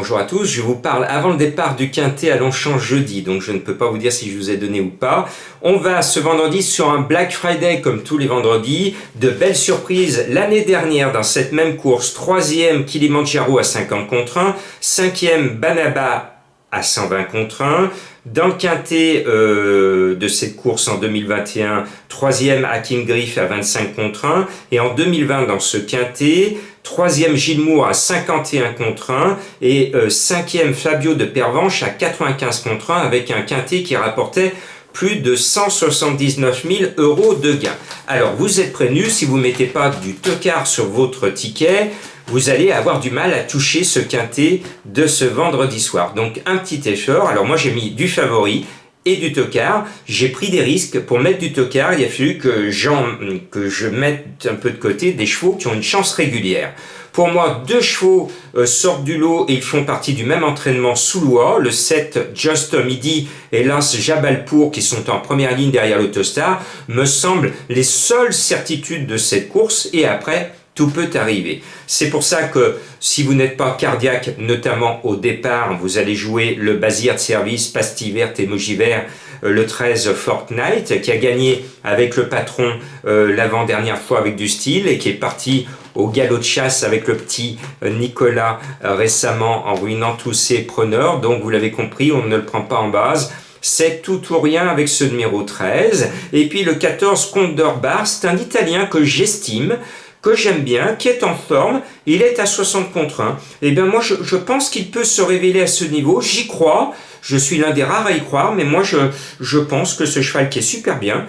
Bonjour à tous, je vous parle avant le départ du Quintet à Longchamp jeudi, donc je ne peux pas vous dire si je vous ai donné ou pas. On va ce vendredi sur un Black Friday comme tous les vendredis, de belles surprises. L'année dernière dans cette même course, 3e Kilimanjaro à 50 contre 1, 5e Banaba à 120 contre 1. Dans le quintet de cette course en 2021, 3e Hakim Griff à 25 contre 1. Et en 2020, dans ce quintet, 3e Gilles Moore à 51 contre 1 et 5e Fabio de Pervenche à 95 contre 1 avec un quintet qui rapportait plus de 179 000 € de gains. Alors vous êtes prévenus, si vous ne mettez pas du tocard sur votre ticket, vous allez avoir du mal à toucher ce quintet de ce vendredi soir. Donc un petit effort. Alors moi j'ai mis du favori et du tocard. J'ai pris des risques pour mettre du tocard. Il a fallu que je mette un peu de côté des chevaux qui ont une chance régulière. Pour moi, 2 chevaux sortent du lot et ils font partie du même entraînement sous loi. Le 7 Just Midi et l'As Jabalpour qui sont en première ligne derrière l'Autostar me semblent les seules certitudes de cette course et après, tout peut arriver. C'est pour ça que si vous n'êtes pas cardiaque, notamment au départ, vous allez jouer le Bazir de service, Pastille verte et Moji vert, le 13 Fortnite, qui a gagné avec le patron l'avant-dernière fois avec du style et qui est parti au galop de chasse avec le petit Nicolas récemment en ruinant tous ses preneurs. Donc vous l'avez compris, on ne le prend pas en base. C'est tout ou rien avec ce numéro 13. Et puis le 14 Comte d'Orbar, c'est un Italien que j'estime, que j'aime bien, qui est en forme, il est à 60 contre 1. Eh bien moi je pense qu'il peut se révéler à ce niveau, j'y crois, je suis l'un des rares à y croire, mais moi je pense que ce cheval qui est super bien,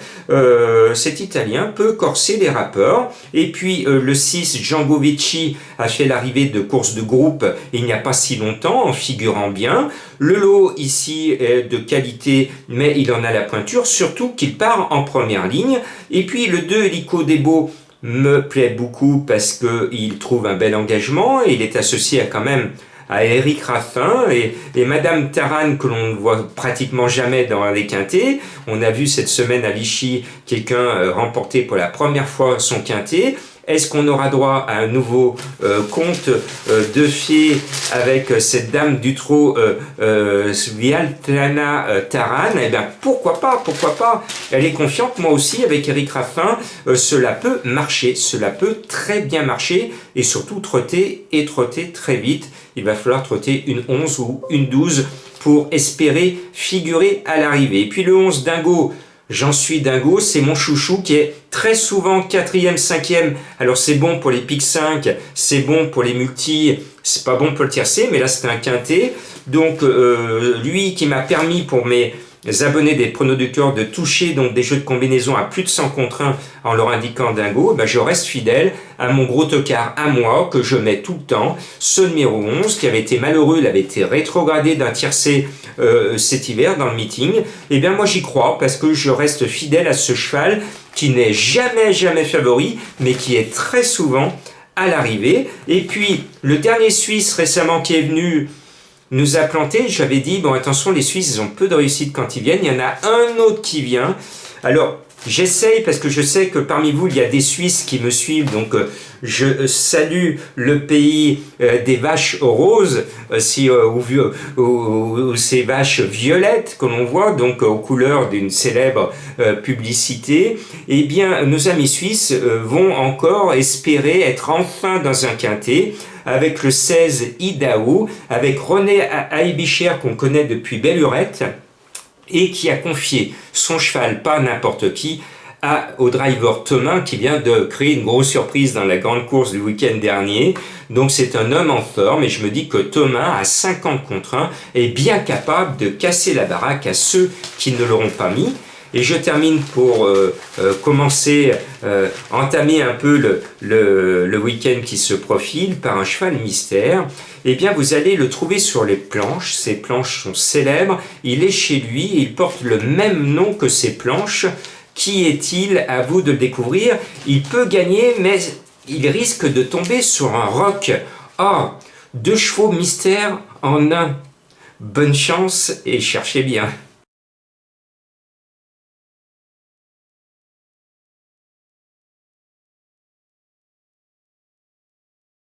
cet Italien peut corser les rappeurs. Et puis le 6 Django Vici a fait l'arrivée de course de groupe il n'y a pas si longtemps, en figurant bien. Le lot ici est de qualité, mais il en a la pointure, surtout qu'il part en première ligne. Et puis le 2 Helico Debo me plaît beaucoup parce qu'il trouve un bel engagement et il est associé à Eric Raffin et Madame Taran que l'on ne voit pratiquement jamais dans les quintets. On a vu cette semaine à Vichy quelqu'un remporter pour la première fois son quintet. Est-ce qu'on aura droit à un nouveau conte de fées avec cette dame du trot Sviatlana Taran? Eh bien, pourquoi pas. Elle est confiante, moi aussi, avec Eric Raffin. Cela peut marcher, cela peut très bien marcher et surtout trotter très vite. Il va falloir trotter une 11 ou une 12 pour espérer figurer à l'arrivée. Et puis le 11 Dingo, j'en suis dingo, c'est mon chouchou qui est très souvent 4e, 5e. Alors c'est bon pour les pics 5, c'est bon pour les multis, c'est pas bon pour le tiercé, mais là c'est un quintet. Donc lui qui m'a permis pour mes abonnés des pronoducteurs de toucher donc des jeux de combinaison à plus de 100 contre 1 en leur indiquant dingo, ben je reste fidèle à mon gros tocard à moi que je mets tout le temps, ce numéro 11 qui avait été malheureux, il avait été rétrogradé d'un tiercé cet hiver dans le meeting. Et bien moi j'y crois parce que je reste fidèle à ce cheval qui n'est jamais favori mais qui est très souvent à l'arrivée. Et puis le dernier Suisse récemment qui est venu nous a planté, j'avais dit, bon attention, les Suisses, ils ont peu de réussite quand ils viennent, il y en a un autre qui vient. Alors, j'essaye, parce que je sais que parmi vous, il y a des Suisses qui me suivent, donc je salue le pays des vaches roses, ou ces vaches violettes que l'on voit, donc aux couleurs d'une célèbre publicité. Eh bien, nos amis suisses vont encore espérer être enfin dans un quintet, avec le 16 Idaho, avec René Aibicher qu'on connaît depuis belle lurette et qui a confié son cheval, pas n'importe qui, au driver Thomas qui vient de créer une grosse surprise dans la grande course du week-end dernier. Donc c'est un homme en forme et je me dis que Thomas à 50 contre 1 est bien capable de casser la baraque à ceux qui ne l'auront pas mis. Et je termine pour entamer un peu le week-end qui se profile par un cheval mystère. Eh bien, vous allez le trouver sur les planches. Ces planches sont célèbres. Il est chez lui et il porte le même nom que ces planches. Qui est-il? À vous de le découvrir. Il peut gagner, mais il risque de tomber sur un roc. Ah, 2 chevaux mystères en un. Bonne chance et cherchez bien.